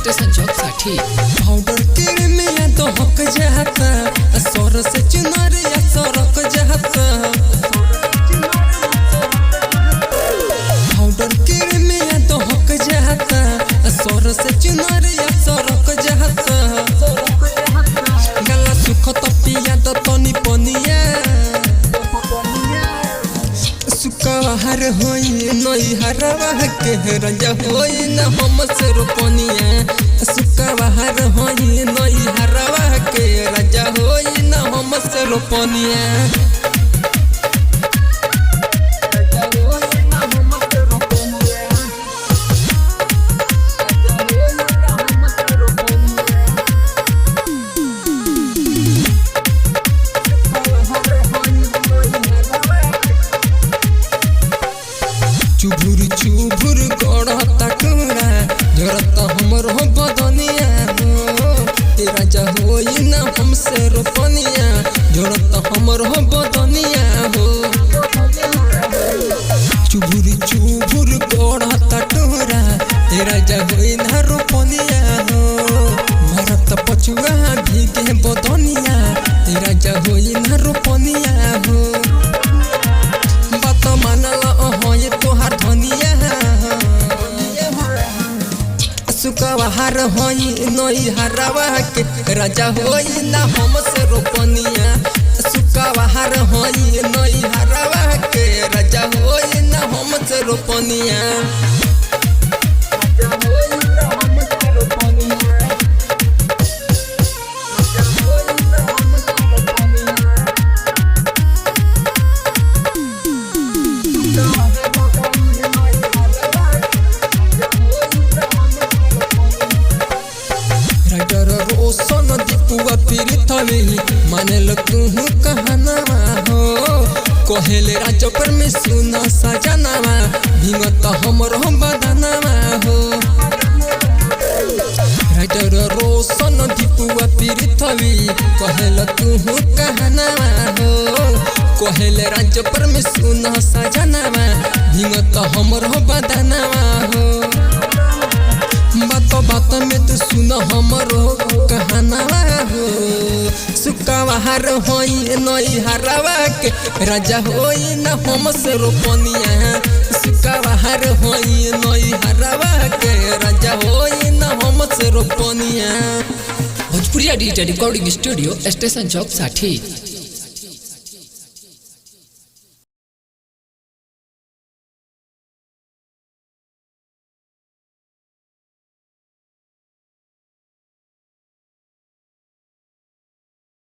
Station चौक साठी। Powder के में तो हक जाता सौर से चुनरिया सरक जाता। पाउडर के में तो हक जाता सौर से चुनरिया सरक जाता। गला सुख तो पिया तो तनी पनिया सुकाहार होई नई हरवा के रंजा होई न हम से रोपनिया। सुकाहार होई नई हरवा के रंजा होई न हम से रोपनिया। चुभुर चुभुर गढ़ता टूरा जरता हमर हो बदनिया हो। तेरा जा होई ना हमसे रोपनिया जरता हमर हो बदनिया हो। चुभुर चुभुर गढ़ता टूरा तेरा जा होई ना रोपनिया हो। मरत पछुआ भीगे बदनिया तेरा जा होई ना रोपनिया हो। बात मानला होई तोहार धनिया सुकाहार होई नई हरवा के राजा होई ना हम से रोपनिया। सुकाहार होई नई हरवा के राजा होई ना हम से रोपनिया। रोशन दीपुआ पीरिथवी मानल तू कहनावा हो। कहेले राज पर में सुना सजनावा भींगत हमर बदनावा हो। राइटर रोशन दीपुआ पीरिथवी कहेल तू कहनावा हो। कहेले राज पर में सुना सजनावा भींगत हमर बदनावा हो। बात बात में तो सुन हमरो कहनावा हो। सुकाहार होई नई हरवा के राजा होई न हम से रोपनिया। सुकाहार होई नई हरवा के राजा होई न हम से रोपनिया। भोजपुरिया डिजिटल रिकॉर्डिंग स्टूडियो स्टेशन चौक साठी।